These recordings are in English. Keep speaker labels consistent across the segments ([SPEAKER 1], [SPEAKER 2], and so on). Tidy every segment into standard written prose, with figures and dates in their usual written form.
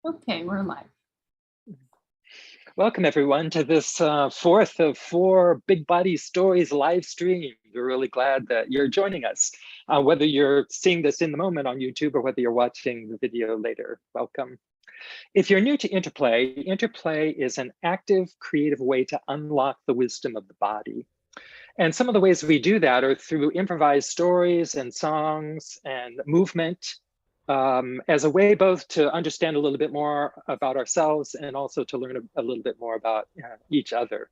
[SPEAKER 1] Okay, we're live.
[SPEAKER 2] Welcome everyone to this fourth of 4 Big Body Stories live stream. We're really glad that you're joining us, whether you're seeing this in the moment on YouTube or whether you're watching the video later. Welcome. If you're new to InterPlay, InterPlay is an active, creative way to unlock the wisdom of the body. And some of the ways we do that are through improvised stories and songs and movement, as a way both to understand a little bit more about ourselves and also to learn a little bit more about each other.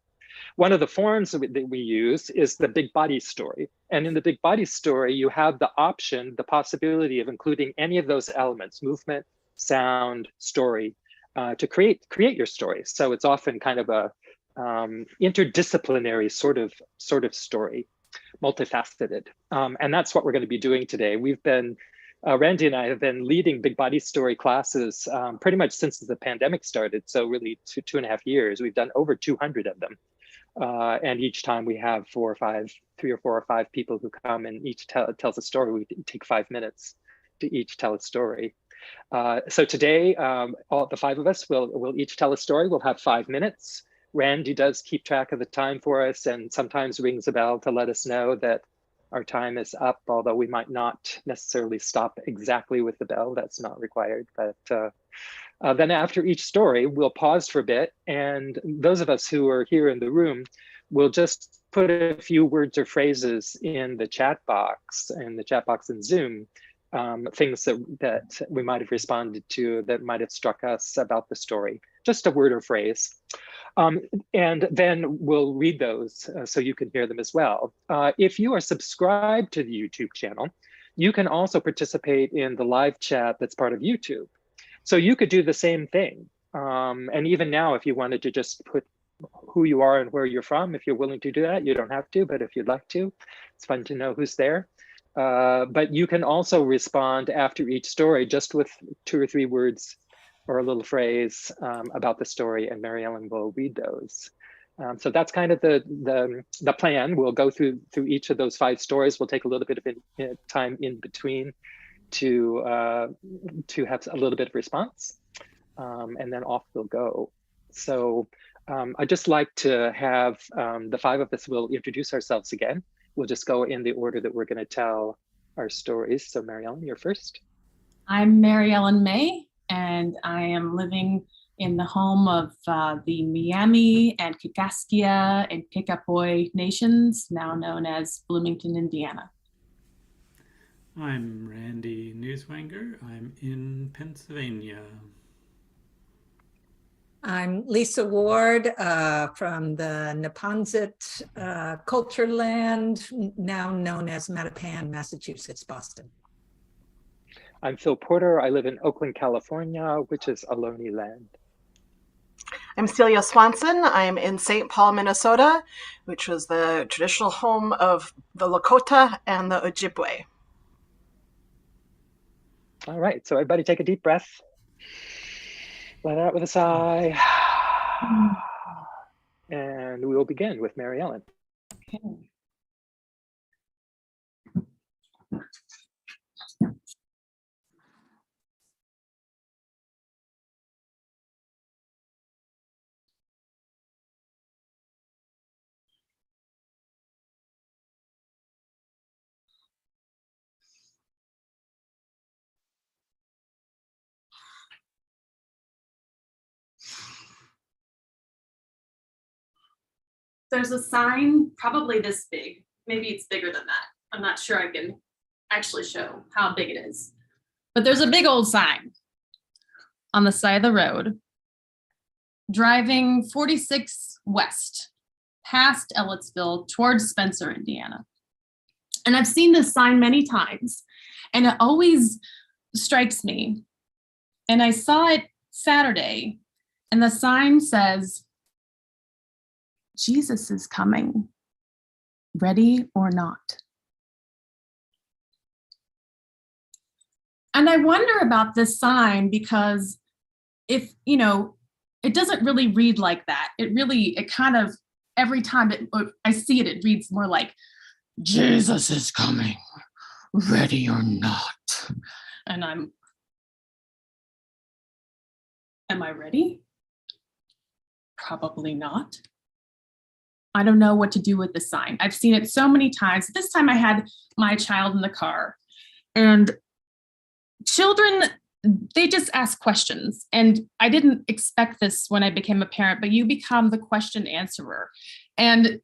[SPEAKER 2] One of the forms that we use is the big body story. And in the big body story, you have the option, the possibility of including any of those elements, movement, sound, story, to create your story. So it's often kind of a interdisciplinary sort of story, multifaceted. And that's what we're going to be doing today. We've been Randy and I have been leading big body story classes pretty much since the pandemic started. So really 2.5 years. We've done over 200 of them. And each time we have 3 or 4 or 5 people who come and each tells a story. We take 5 minutes to each tell a story. So today, all the 5 of us will each tell a story. We'll have 5 minutes. Randy does keep track of the time for us and sometimes rings a bell to let us know that our time is up, although we might not necessarily stop exactly with the bell. That's not required. But then after each story, we'll pause for a bit. And those of us who are here in the room will just put a few words or phrases in the chat box in Zoom, things that we might have responded to that might have struck us about the story, just a word or phrase. And then we'll read those so you can hear them as well. If you are subscribed to the YouTube channel, you can also participate in the live chat that's part of YouTube. So you could do the same thing. And even now, if you wanted to just put who you are and where you're from, if you're willing to do that, you don't have to, but if you'd like to, it's fun to know who's there. But you can also respond after each story just with 2 or 3 words or a little phrase about the story, and Maryellen will read those. So that's kind of the plan. We'll go through each of those 5 stories. We'll take a little bit of time in between to have a little bit of response, and then off we'll go. So I'd just like to have the 5 of us will introduce ourselves again. We'll just go in the order that we're going to tell our stories. So Maryellen, you're first.
[SPEAKER 1] I'm Maryellen May, and I am living in the home of the Miami and Kaskaskia and Kickapoo nations, now known as Bloomington, Indiana.
[SPEAKER 3] I'm Randy Newswanger. I'm in Pennsylvania.
[SPEAKER 4] I'm Lisa Ward from the Neponsit culture land, now known as Mattapan, Massachusetts, Boston.
[SPEAKER 2] I'm Phil Porter. I live in Oakland, California, which is Ohlone land.
[SPEAKER 5] I'm Celia Swanson. I'm in St. Paul, Minnesota, which was the traditional home of the Lakota and the Ojibwe.
[SPEAKER 2] All right, so everybody take a deep breath. Let it out with a sigh. And we will begin with Maryellen.
[SPEAKER 1] Okay. There's a sign probably this big. Maybe it's bigger than that. I'm not sure I can actually show how big it is. But there's a big old sign on the side of the road. Driving 46 west, past Ellettsville, towards Spencer, Indiana. And I've seen this sign many times, and it always strikes me. And I saw it Saturday, and the sign says, Jesus is coming, ready or not. And I wonder about this sign because if, it doesn't really read like that. It kind of, every time I see it, it reads more like, Jesus is coming, ready or not. And I'm Am I ready? Probably not. I don't know what to do with the sign. I've seen it so many times. This time I had my child in the car, and children, they just ask questions. And I didn't expect this when I became a parent, but you become the question answerer. And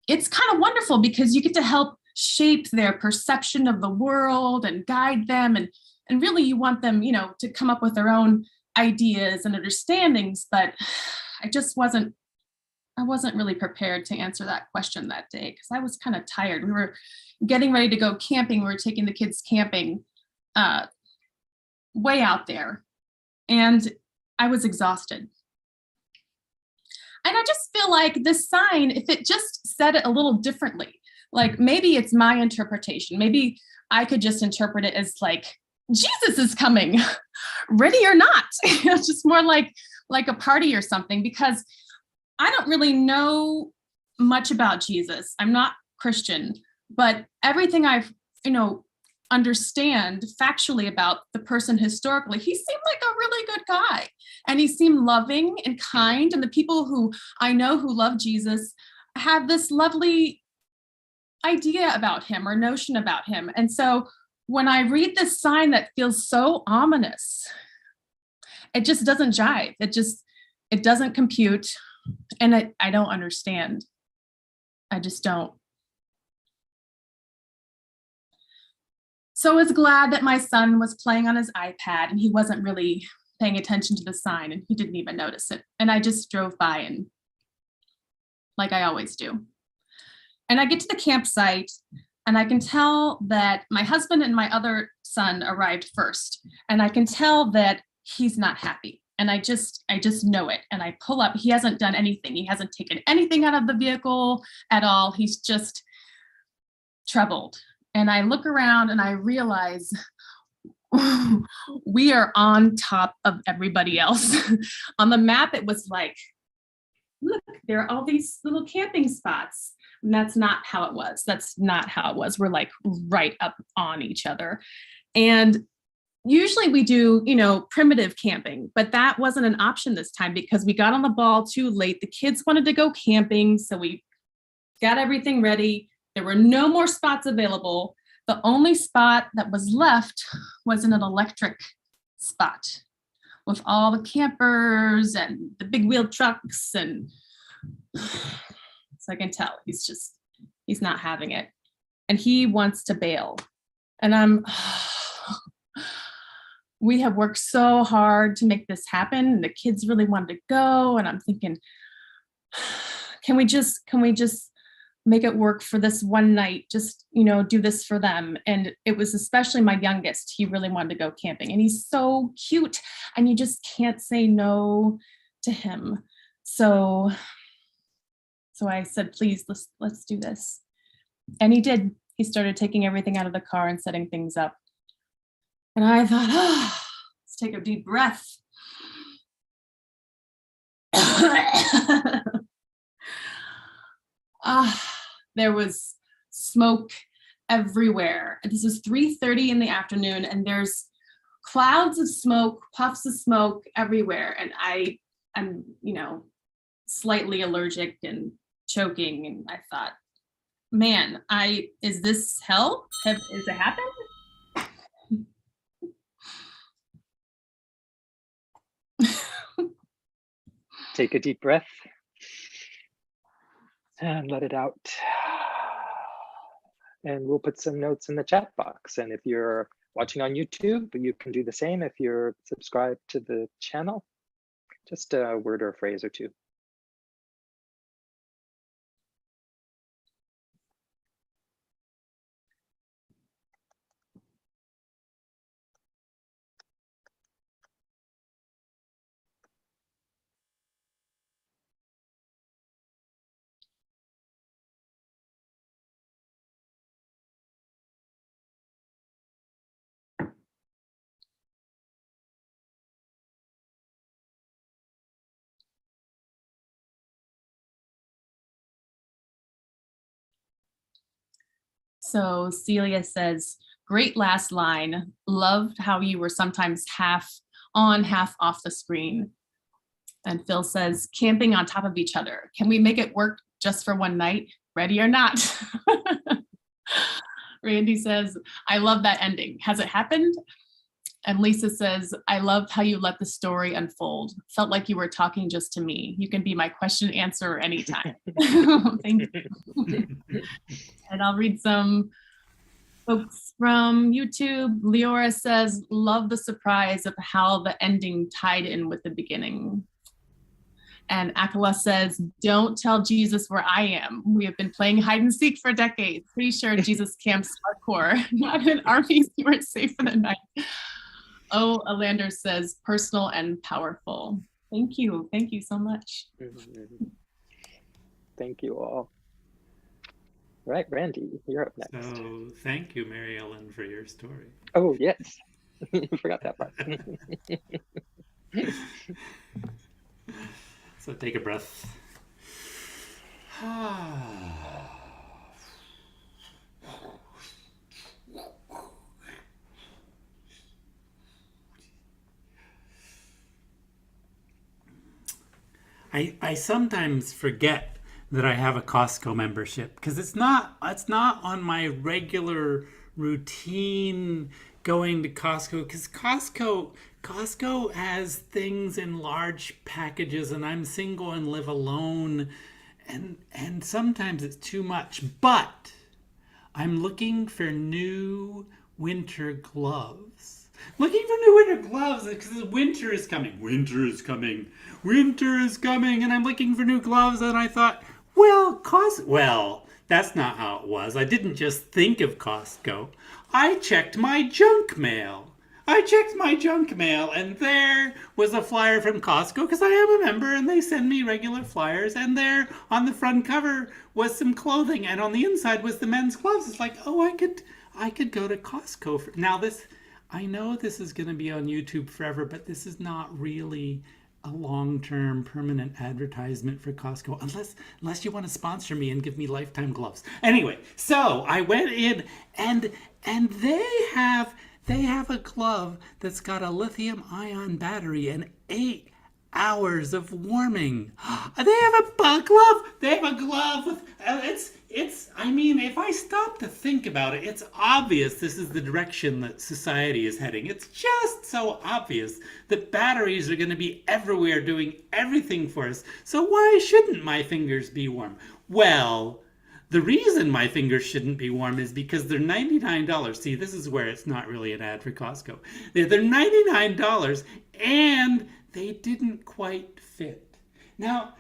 [SPEAKER 1] it's kind of wonderful because you get to help shape their perception of the world and guide them. And really you want them, to come up with their own ideas and understandings. But I wasn't really prepared to answer that question that day because I was kind of tired. We were getting ready to go camping. We were taking the kids camping way out there, and I was exhausted. And I just feel like this sign, if it just said it a little differently, like maybe it's my interpretation. Maybe I could just interpret it as like, Jesus is coming, ready or not. It's just more like a party or something, because I don't really know much about Jesus. I'm not Christian, but everything I've, understand factually about the person historically, he seemed like a really good guy. And he seemed loving and kind. And the people who I know who love Jesus have this lovely idea about him or notion about him. And so when I read this sign that feels so ominous, it just doesn't jive. It doesn't compute. And I don't understand. I just don't. So I was glad that my son was playing on his iPad and he wasn't really paying attention to the sign and he didn't even notice it. And I just drove by, and like I always do. And I get to the campsite and I can tell that my husband and my other son arrived first. And I can tell that he's not happy. And I just know it. And I pull up, he hasn't done anything. He hasn't taken anything out of the vehicle at all. He's just troubled. And I look around and I realize we are on top of everybody else. On the map, it was like, look, there are all these little camping spots. And that's not how it was. That's not how it was. We're like right up on each other. And usually we do, primitive camping, but that wasn't an option this time because we got on the ball too late. The kids wanted to go camping, so we got everything ready. There were no more spots available. The only spot that was left was an electric spot with all the campers and the big wheel trucks. And so I can tell he's not having it. And he wants to bail. And we have worked so hard to make this happen. And the kids really wanted to go. And I'm thinking, can we just make it work for this one night? Just, do this for them. And it was especially my youngest. He really wanted to go camping and he's so cute and you just can't say no to him. So I said, please, let's do this. And he did. He started taking everything out of the car and setting things up. And I thought, let's take a deep breath. There was smoke everywhere. This is 3:30 in the afternoon, and there's clouds of smoke, puffs of smoke everywhere. And I'm, slightly allergic and choking. And I thought, man, is this hell? Has it happened?
[SPEAKER 2] Take a deep breath and let it out. And we'll put some notes in the chat box. And if you're watching on YouTube, you can do the same if you're subscribed to the channel. Just a word or a phrase or two.
[SPEAKER 1] So Celia says, great last line. Loved how you were sometimes half on, half off the screen. And Phil says, camping on top of each other. Can we make it work just for one night? Ready or not? Randy says, I love that ending. Has it happened? And Lisa says, I loved how you let the story unfold. Felt like you were talking just to me. You can be my question answerer anytime. Thank you. And I'll read some folks from YouTube. Leora says, love the surprise of how the ending tied in with the beginning. And Akala says, don't tell Jesus where I am. We have been playing hide and seek for decades. Pretty sure Jesus camps hardcore. Not in armies, you are safe for the night. Oh, Alander says, personal and powerful. Thank you. Thank you so much.
[SPEAKER 2] Thank you all. All right, Randy, you're up next.
[SPEAKER 3] So thank you, Maryellen, for your story.
[SPEAKER 2] Oh, yes. Forgot that part.
[SPEAKER 3] So take a breath. I sometimes forget that I have a Costco membership because it's not on my regular routine going to Costco, because Costco has things in large packages, and I'm single and live alone, and sometimes it's too much. But I'm looking for new winter gloves. Looking for new winter gloves because winter is coming. Winter is coming. Winter is coming, and I'm looking for new gloves. And I thought, well, that's not how it was. I didn't just think of Costco. I checked my junk mail. And there was a flyer from Costco, because I am a member and they send me regular flyers, and there on the front cover was some clothing, and on the inside was the men's gloves. It's like, oh, I could go to Costco. Now this, I know this is going to be on YouTube forever, but this is not really a long-term permanent advertisement for Costco, unless you want to sponsor me and give me lifetime gloves. Anyway, so I went in and they have a glove that's got a lithium-ion battery and 8 hours of warming. They have a glove. They have a glove with I mean, if I stop to think about it, it's obvious this is the direction that society is heading. It's just so obvious that batteries are going to be everywhere doing everything for us. So why shouldn't my fingers be warm? Well, the reason my fingers shouldn't be warm is because they're $99. See, this is where it's not really an ad for Costco. They're $99 and they didn't quite fit. Now,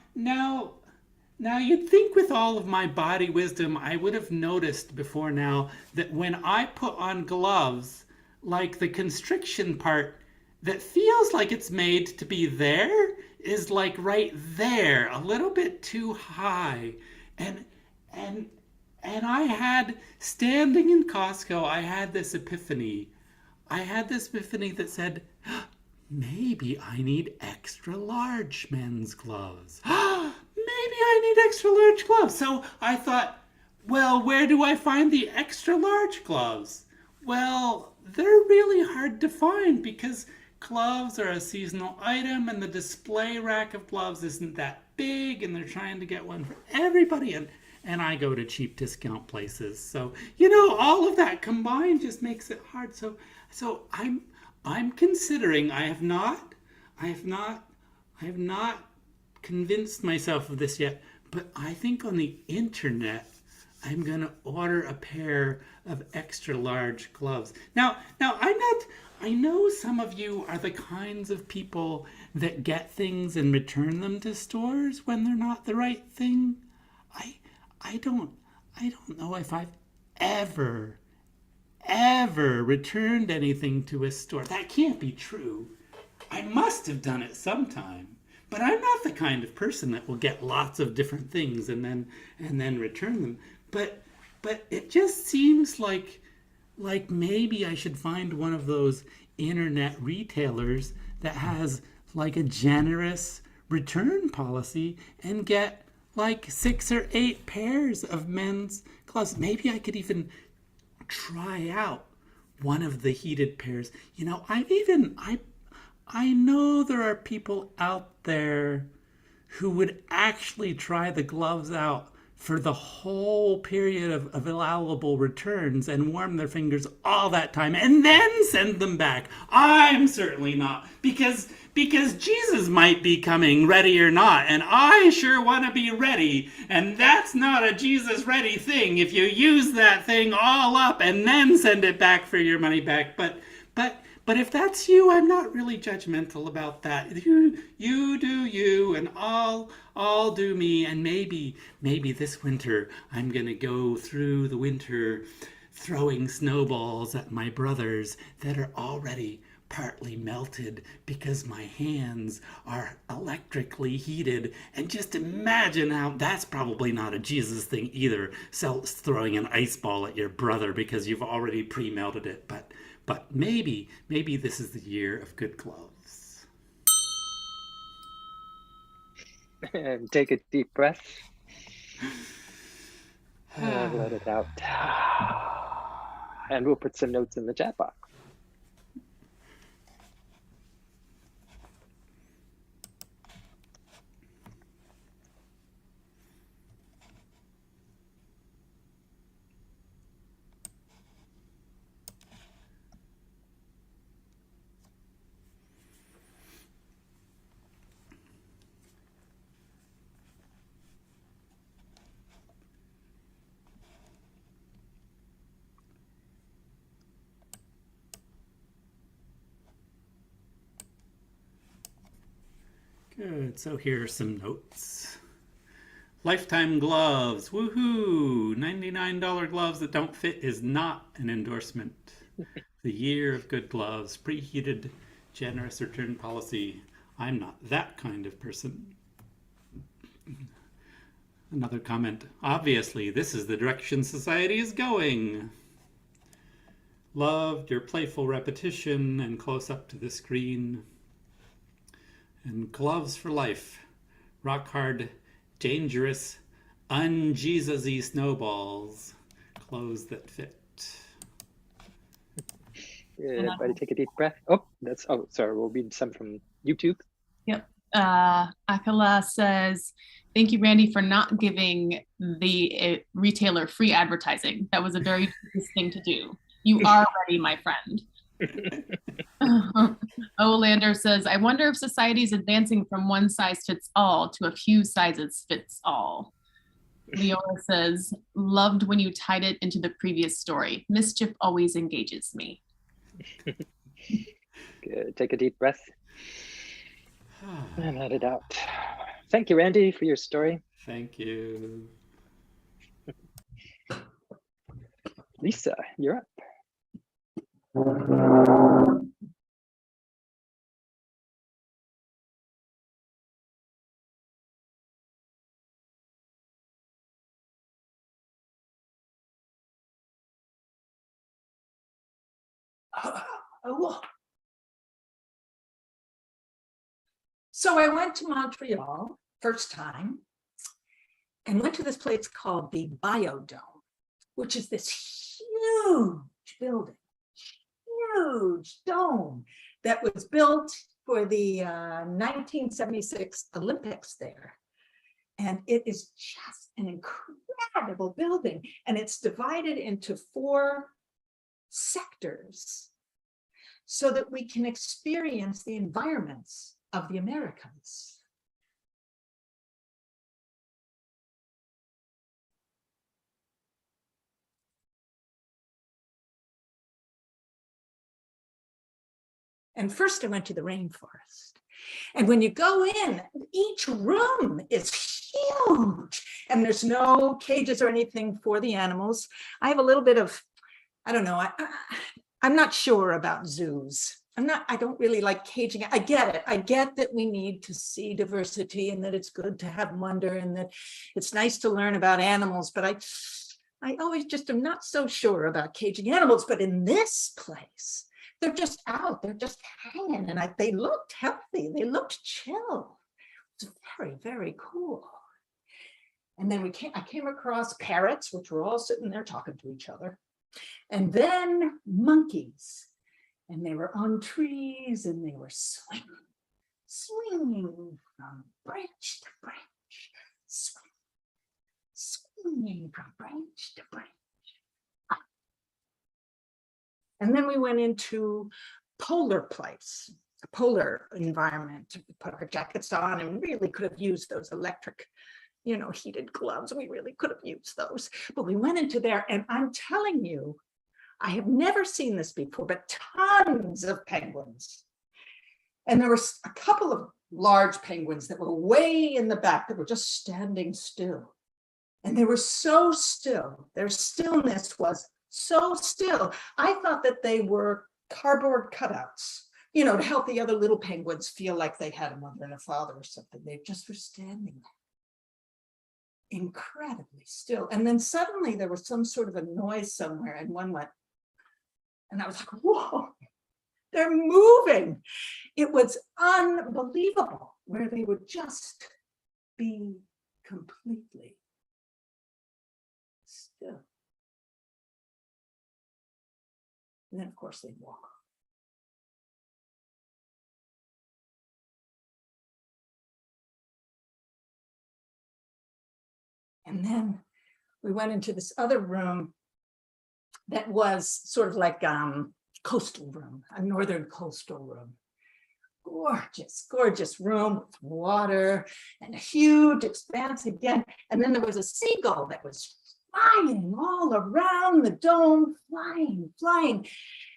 [SPEAKER 3] you'd think with all of my body wisdom, I would have noticed before now that when I put on gloves, like the constriction part that feels like it's made to be there is like right there, a little bit too high. And I had, standing in Costco, I had this epiphany. That said, maybe I need extra large men's gloves. Maybe I need extra large gloves. So I thought, well, where do I find the extra large gloves? Well, they're really hard to find because gloves are a seasonal item and the display rack of gloves isn't that big, and they're trying to get one for everybody. And I go to cheap discount places. So, all of that combined just makes it hard. So I'm considering, I have not convinced myself of this yet, but I think on the internet, I'm going to order a pair of extra large gloves. Now I know some of you are the kinds of people that get things and return them to stores when they're not the right thing. I don't know if I've ever returned anything to a store. That can't be true. I must have done it sometime. But I'm not the kind of person that will get lots of different things and then return them. But it just seems like maybe I should find one of those internet retailers that has like a generous return policy and get like 6 or 8 pairs of men's gloves. Maybe I could even try out one of the heated pairs. I know there are people out there who would actually try the gloves out for the whole period of allowable returns and warm their fingers all that time and then send them back. I'm certainly not, because Jesus might be coming, ready or not, and I sure want to be ready, and that's not a Jesus ready thing if you use that thing all up and then send it back for your money back. But if that's you, I'm not really judgmental about that. You do you, and I'll do me. And maybe this winter I'm gonna go through the winter throwing snowballs at my brothers that are already partly melted because my hands are electrically heated. And just imagine how that's probably not a Jesus thing either. So throwing an ice ball at your brother because you've already pre-melted it. But maybe this is the year of good gloves.
[SPEAKER 2] And take a deep breath. Let it out. And we'll put some notes in the chat box.
[SPEAKER 3] Good, so here are some notes. Lifetime gloves, woohoo! $99 gloves that don't fit is not an endorsement. The year of good gloves, preheated, generous return policy. I'm not that kind of person. Another comment, obviously this is the direction society is going. Loved your playful repetition and close up to the screen. And gloves for life, rock hard, dangerous, un-Jesus-y snowballs, clothes that fit.
[SPEAKER 2] Everybody take a deep breath. Oh, sorry, we'll read some from YouTube.
[SPEAKER 1] Yep. Akala says, thank you, Randy, for not giving the retailer free advertising. That was a very nice thing to do. You are ready, my friend. Olander says, I wonder if society is advancing from one size fits all to a few sizes fits all. Leora says, loved when you tied it into the previous story. Mischief always engages me.
[SPEAKER 2] Good. Take a deep breath and let it out. Thank you, Randy, for your story.
[SPEAKER 3] Thank you.
[SPEAKER 2] Lisa, you're up.
[SPEAKER 4] So I went to Montreal first time and went to this place called the Biodome, which is this huge building, huge dome that was built for the 1976 Olympics there. And it is just an incredible building. And it's divided into 4 sectors so that we can experience the environments of the Americas. And first I went to the rainforest. And when you go in, each room is huge and there's no cages or anything for the animals. I have a little bit of, I don't know, I'm not sure about zoos. I don't really like caging. I get it. I get that we need to see diversity and that it's good to have wonder and that it's nice to learn about animals, but I always just am not so sure about caging animals. But in this place, they're just out, they're just hanging, and they looked healthy, they looked chill. It's very, very cool. And then I came across parrots, which were all sitting there talking to each other. And then monkeys. And they were on trees and they were swinging from branch to branch, swinging from branch to branch. And then we went into polar place, a polar environment. We put our jackets on and really could have used those electric, heated gloves. We really could have used those. But we went into there, and I'm telling you, I have never seen this before, but tons of penguins. And there were a couple of large penguins that were way in the back that were just standing still. And they were so still. Their stillness was so still. I thought that they were cardboard cutouts, to help the other little penguins feel like they had a mother and a father or something. They just were standing there, incredibly still. And then suddenly there was some sort of a noise somewhere, and one went, and I was like, whoa, they're moving. It was unbelievable where they would just be completely still. And then, of course, they'd walk. And then we went into this other room that was sort of like coastal room, a northern coastal room. Gorgeous, gorgeous room with water and a huge expanse again. And then there was a seagull that was flying all around the dome, flying,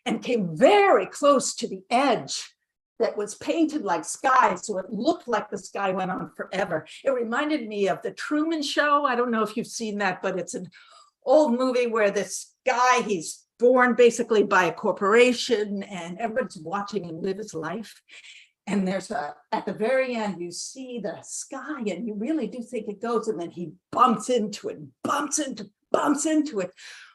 [SPEAKER 4] and came very close to the edge that was painted like sky. So it looked like the sky went on forever. It reminded me of the Truman Show. I don't know if you've seen that, but it's an old movie where this guy, he's born basically by a corporation and everybody's watching him live his life. And there's at the very end, you see the sky and you really do think it goes, and then he bumps into it.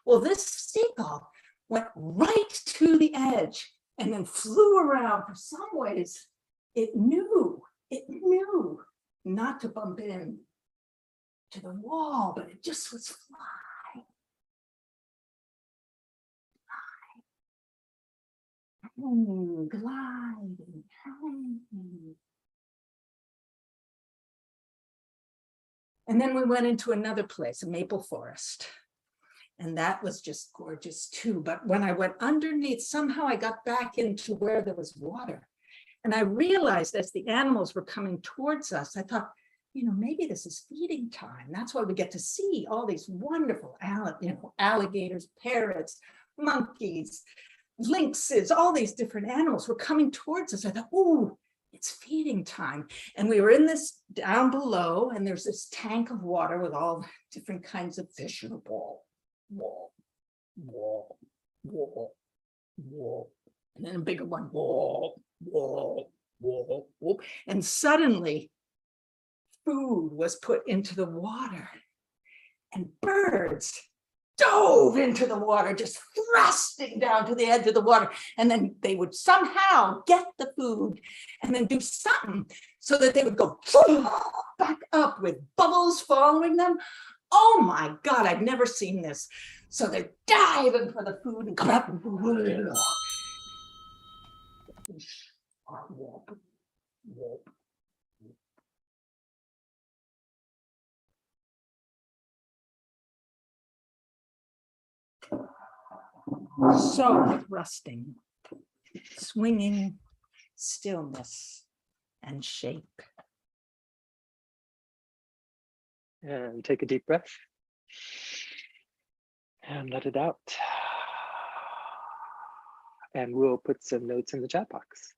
[SPEAKER 4] Well, this seagull went right to the edge and then flew around. For some ways, it knew not to bump in to the wall, but it just was flying. Gliding. And then we went into another place, a maple forest. And that was just gorgeous too. But when I went underneath, somehow I got back into where there was water. And I realized as the animals were coming towards us, I thought, maybe this is feeding time. That's why we get to see all these wonderful alligators, parrots, monkeys, lynxes, all these different animals were coming towards us. I thought, oh, it's feeding time. And we were in this down below, and there's this tank of water with all different kinds of fish in a bowl. Wall. And then a bigger one, wall. And suddenly food was put into the water, and birds dove into the water, just thrusting down to the edge of the water. And then they would somehow get the food and then do something so that they would go back up with bubbles following them. Oh my God, I've never seen this. So they're diving for the food and come up. So thrusting, swinging, stillness, and shape.
[SPEAKER 2] And take a deep breath and let it out. And we'll put some notes in the chat box.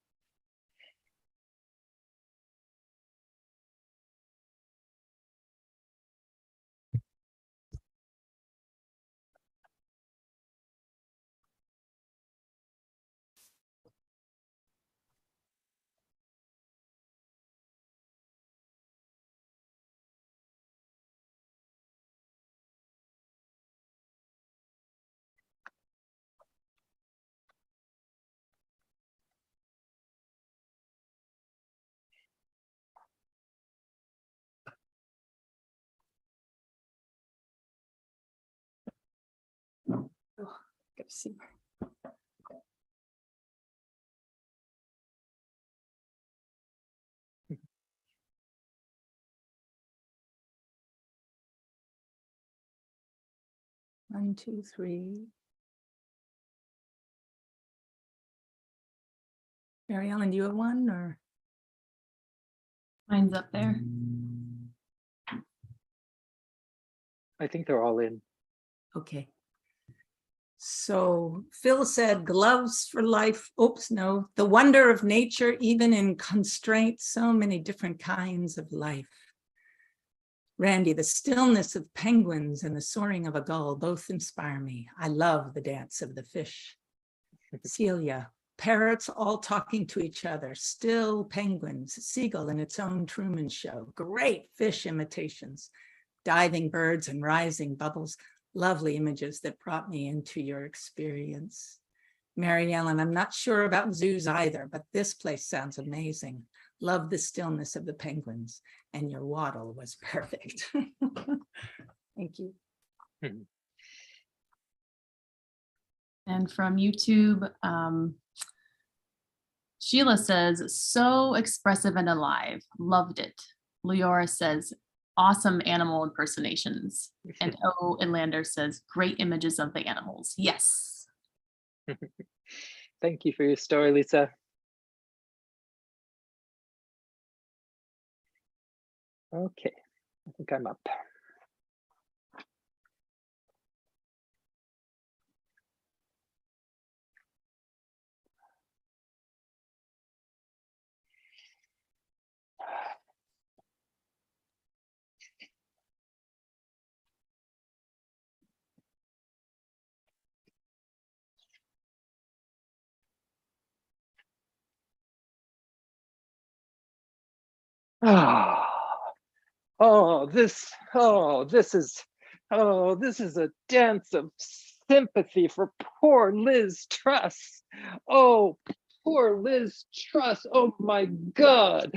[SPEAKER 4] Oh, gotta see. 1, 2, 3. Maryellen, do you have one or?
[SPEAKER 1] Mine's up there.
[SPEAKER 2] I think they're all in.
[SPEAKER 4] Okay. So Phil said gloves for life. Oops, no. The wonder of nature, even in constraint, so many different kinds of life. Randy, the stillness of penguins and the soaring of a gull both inspire me. I love the dance of the fish. Celia, parrots all talking to each other, still penguins, seagull in its own Truman Show, great fish imitations, diving birds and rising bubbles, lovely images that brought me into your experience. Maryellen, I'm not sure about zoos either, but this place sounds amazing. Love the stillness of the penguins, and your waddle was perfect. Thank you.
[SPEAKER 1] And from YouTube, Sheila says, so expressive and alive. Loved it. Leora says, awesome animal impersonations. And O. Inlander says, great images of the animals. Yes.
[SPEAKER 2] Thank you for your story, Lisa. Okay, I think I'm up. This is a dance of sympathy for poor Liz Truss. Oh, poor Liz Truss. Oh my God.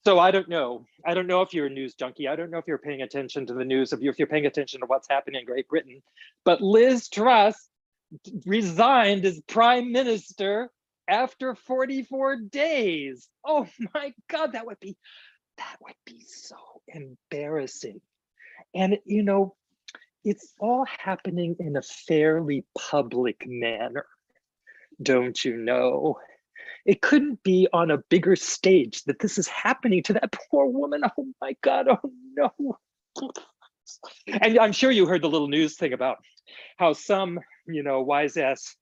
[SPEAKER 2] So I don't know if you're a news junkie. I don't know if you're paying attention to the news, if you're paying attention to what's happening in Great Britain, but Liz Truss resigned as prime minister after 44 days. Oh my God, that would be so embarrassing. And you know, it's all happening in a fairly public manner, don't you know? It couldn't be on a bigger stage that this is happening to that poor woman. Oh my God, oh no. And I'm sure you heard the little news thing about how some, you know, wise ass,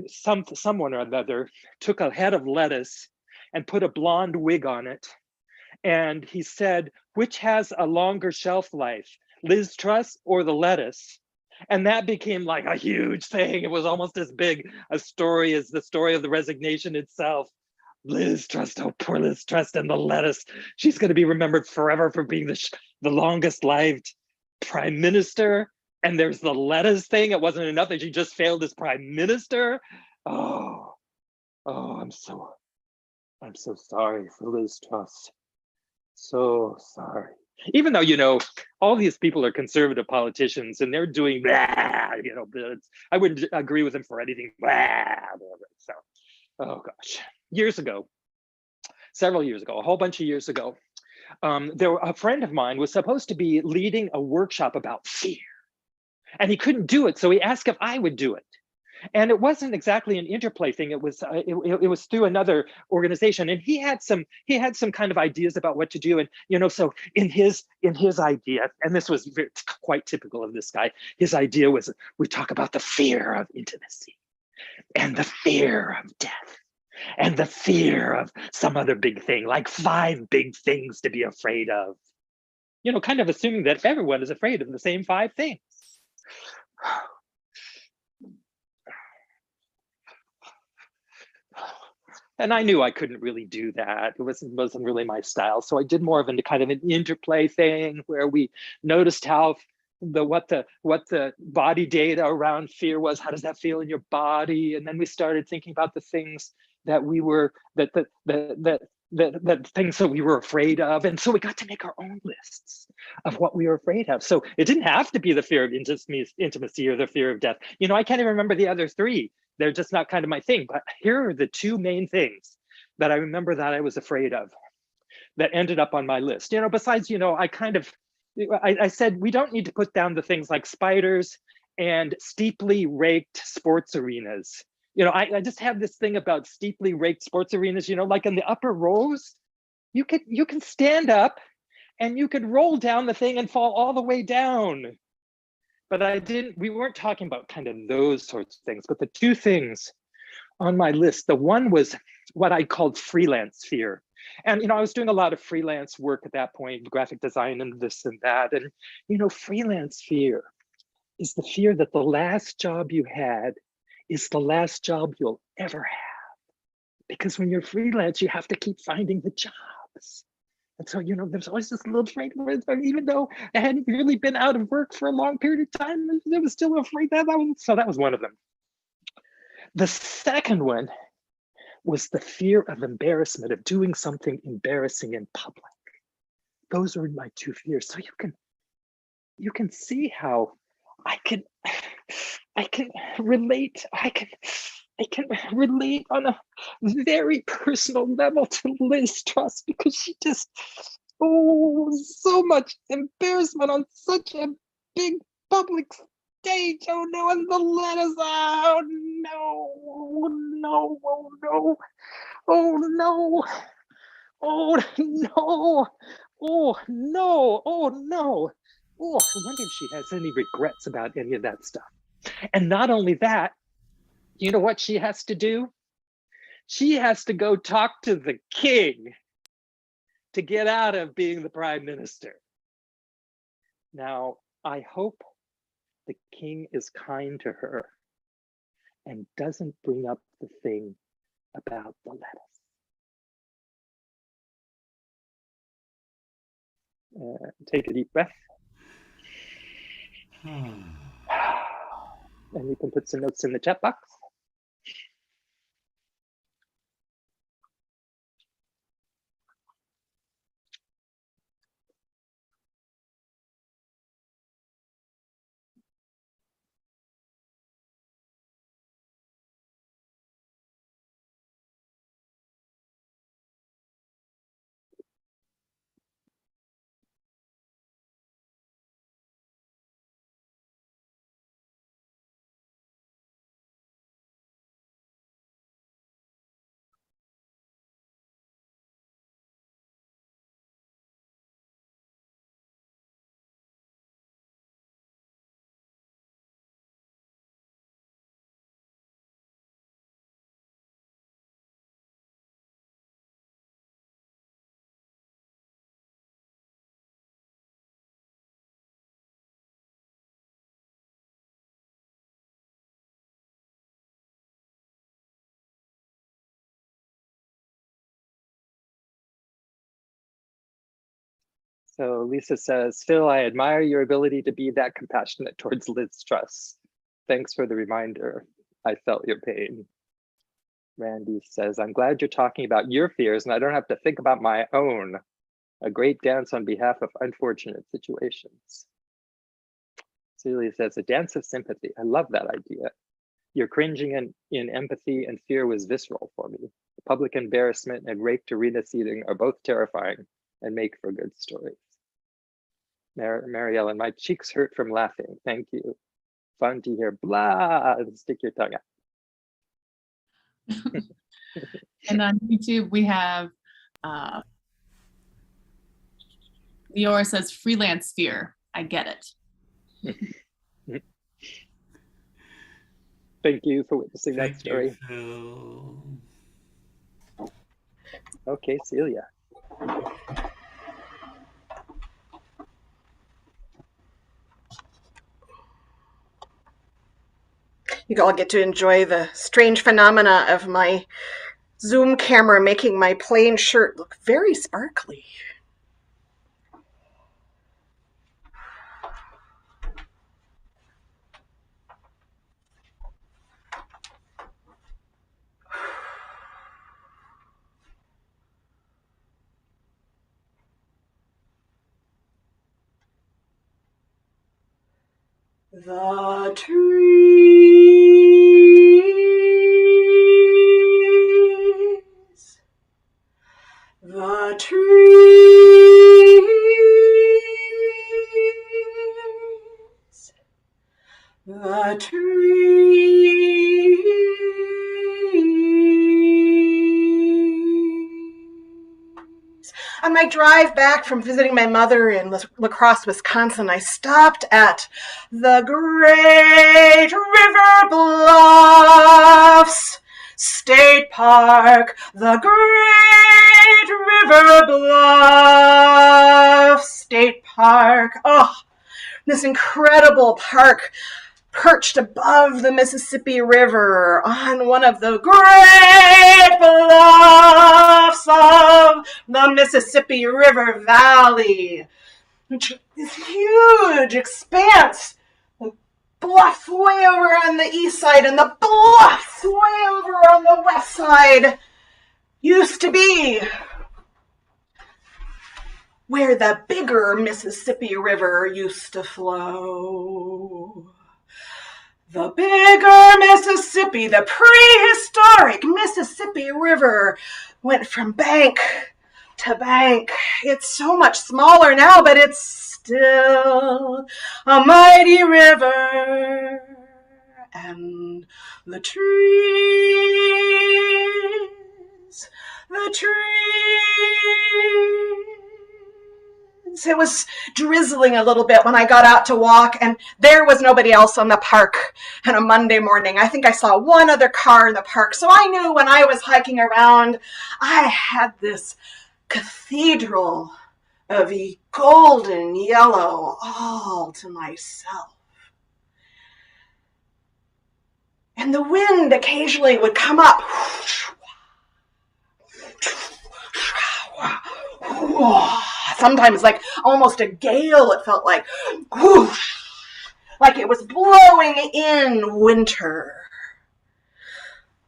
[SPEAKER 2] someone or another took a head of lettuce and put a blonde wig on it. And he said, which has a longer shelf life, Liz Truss or the lettuce? And that became like a huge thing. It was almost as big a story as the story of the resignation itself. Liz Truss, oh poor Liz Truss and the lettuce. She's going to be remembered forever for being the longest lived prime minister. And there's the lettuce thing. It wasn't enough that she just failed as prime minister. Oh, I'm so sorry for Liz Truss. So sorry. Even though, you know, all these people are conservative politicians and they're doing blah, you know, I wouldn't agree with them for anything. Blah, so, oh gosh, several years ago, a whole bunch of years ago, a friend of mine was supposed to be leading a workshop about fear, and he couldn't do it, so he asked if I would do it. And it wasn't exactly an InterPlay thing. It was through another organization, and he had some kind of ideas about what to do. And you know, so in his idea, and this was quite typical of this guy, his idea was we talk about the fear of intimacy, and the fear of death, and the fear of some other big thing, like 5 big things to be afraid of. You know, kind of assuming that everyone is afraid of the same 5 things. And I knew I couldn't really do that. It wasn't really my style. So I did more of a kind of an InterPlay thing where we noticed how what the body data around fear was. How does that feel in your body? And then we started thinking about the things that we were the things that we were afraid of. And so we got to make our own lists of what we were afraid of. So it didn't have to be the fear of intimacy or the fear of death. You know, I can't even remember the other 3. They're just not kind of my thing. But here are the 2 main things that I remember that I was afraid of. that ended up on my list. Besides, I said, we don't need to put down the things like spiders and steeply raked sports arenas. I just have this thing about steeply raked sports arenas, like in the upper rows, you can stand up and you could roll down the thing and fall all the way down. But we weren't talking about kind of those sorts of things. But the two things on my list, the one was what I called freelance fear. And, I was doing a lot of freelance work at that point, graphic design and this and that. And, freelance fear is the fear that the last job you had is the last job you'll ever have. Because when you're freelance, you have to keep finding the jobs. And so, there's always this little afraid, even though I hadn't really been out of work for a long period of time, I was still afraid so that was one of them. The second one was the fear of embarrassment, of doing something embarrassing in public. Those were my two fears. So you can see how I can relate. I can relate on a very personal level to Liz Truss, because she just, so much embarrassment on such a big public stage. Oh no, and the letters, oh no, oh no, oh no, oh no, oh no, oh no, oh no. Oh, I wonder if she has any regrets about any of that stuff. And not only that, you know what she has to do? She has to go talk to the king to get out of being the prime minister. Now, I hope the king is kind to her and doesn't bring up the thing about the lettuce. Take a deep breath. And you can put some notes in the chat box. So Lisa says, Phil, I admire your ability to be that compassionate towards Liz Truss. Thanks for the reminder. I felt your pain. Randy says, I'm glad you're talking about your fears and I don't have to think about my own. A great dance on behalf of unfortunate situations. Celia says, a dance of sympathy. I love that idea. Your cringing in empathy and fear was visceral for me. The public embarrassment and raked arena seating are both terrifying and make for good stories. Maryellen, my cheeks hurt from laughing. Thank you. Fun to hear blah and stick your tongue out.
[SPEAKER 1] And on YouTube, we have Leora says, freelance fear. I get it.
[SPEAKER 2] Thank you for witnessing that story.
[SPEAKER 3] You,
[SPEAKER 2] Okay, Celia.
[SPEAKER 5] You all get to enjoy the strange phenomena of my Zoom camera making my plain shirt look very sparkly. The trees on my drive back from visiting my mother in La Crosse, Wisconsin, I stopped at the Great River Bluffs State Park, the Great River Bluffs State Park. Oh, this incredible park perched above the Mississippi River on one of the great bluffs of the Mississippi River Valley, which is huge expanse. The bluffs way over on the east side and the bluffs way over on the west side used to be where the bigger Mississippi River used to flow. The bigger Mississippi, the prehistoric Mississippi River, went from bank to bank. It's so much smaller now, but it's still a mighty river. And the trees, it was drizzling a little bit when I got out to walk, and there was nobody else on the park on a Monday morning. I think I saw one other car in the park, so I knew when I was hiking around, I had this cathedral of golden yellow all to myself. And the wind occasionally would come up. Sometimes like almost a gale, it felt like. Whoosh, like it was blowing in winter.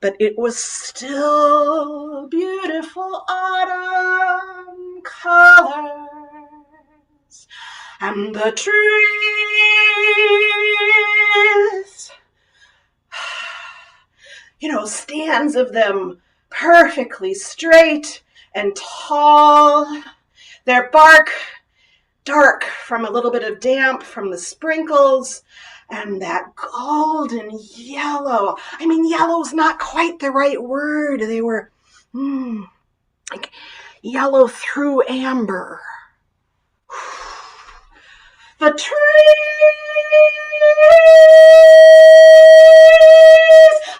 [SPEAKER 5] But it was still beautiful autumn colors. And the trees, stands of them perfectly straight and tall. Their bark dark from a little bit of damp from the sprinkles, and that golden yellow. I mean, yellow's not quite the right word. They were like yellow through amber. The trees.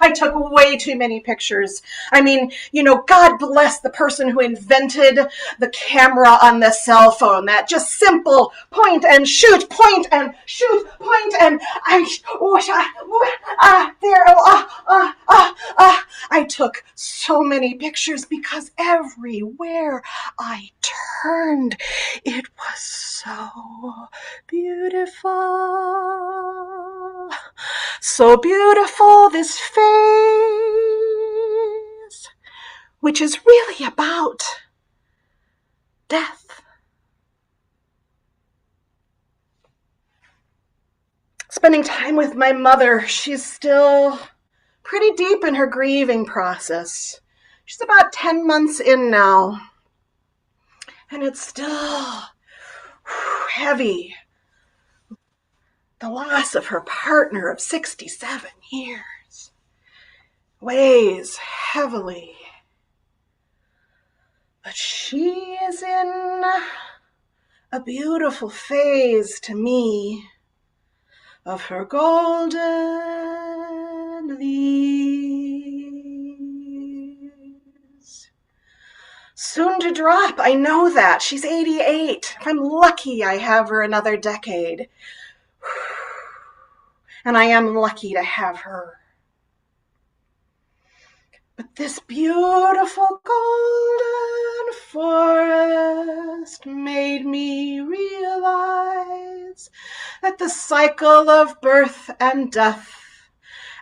[SPEAKER 5] I took way too many pictures. I mean, God bless the person who invented the camera on the cell phone. That just simple point and shoot, point and shoot, point and I took so many pictures because everywhere I turned, it was so beautiful. So beautiful, this phase, which is really about death. Spending time with my mother, she's still pretty deep in her grieving process. She's about 10 months in now, and it's still heavy. The loss of her partner of 67 years weighs heavily. But she is in a beautiful phase to me of her golden leaves. Soon to drop, I know that. She's 88. If I'm lucky, I have her another decade. And I am lucky to have her. But this beautiful golden forest made me realize that the cycle of birth and death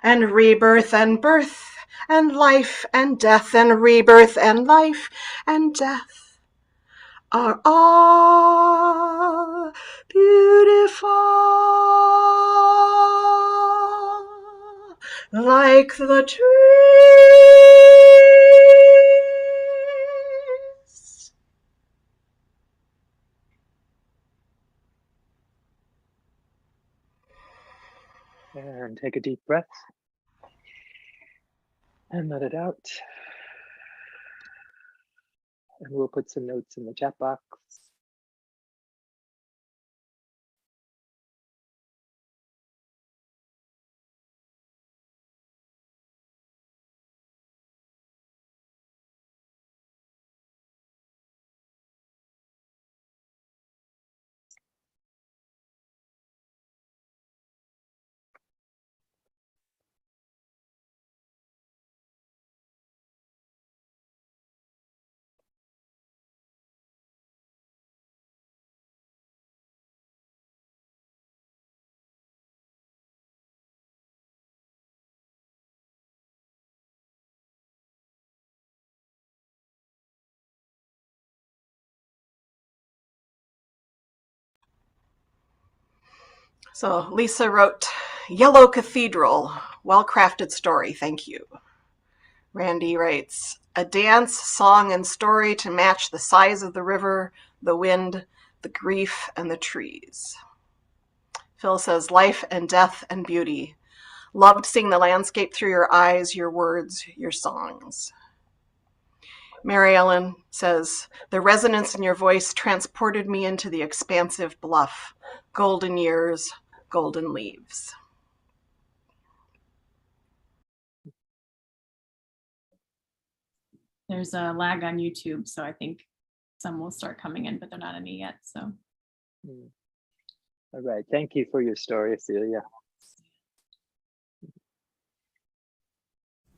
[SPEAKER 5] and rebirth and birth and life and death and rebirth and life and death are all beautiful, like the trees.
[SPEAKER 2] And take a deep breath and let it out. and we'll put some notes in the chat box.
[SPEAKER 5] So Lisa wrote, Yellow Cathedral, well-crafted story, thank you. Randy writes, a dance, song, and story to match the size of the river, the wind, the grief, and the trees. Phil says, life and death and beauty. Loved seeing the landscape through your eyes, your words, your songs. Maryellen says, the resonance in your voice transported me into the expansive bluff, golden years, golden leaves.
[SPEAKER 1] There's a lag on YouTube, so I think some will start coming in, but they're not any yet. So.
[SPEAKER 2] All right, thank you for your story, Celia.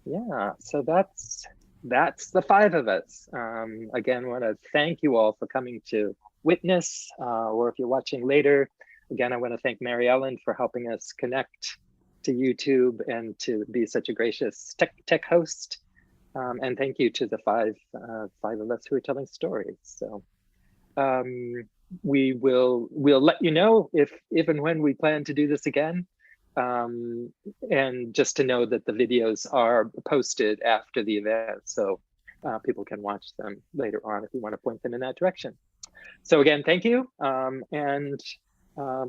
[SPEAKER 2] Yeah, so that's the 5 of us. Again, I want to thank you all for coming to witness, or if you're watching later, again, I want to thank Maryellen for helping us connect to YouTube and to be such a gracious tech host. And thank you to the 5 of us who are telling stories. So we'll let you know if and when we plan to do this again. And just to know that the videos are posted after the event, so people can watch them later on if you want to point them in that direction. So again, thank you, and have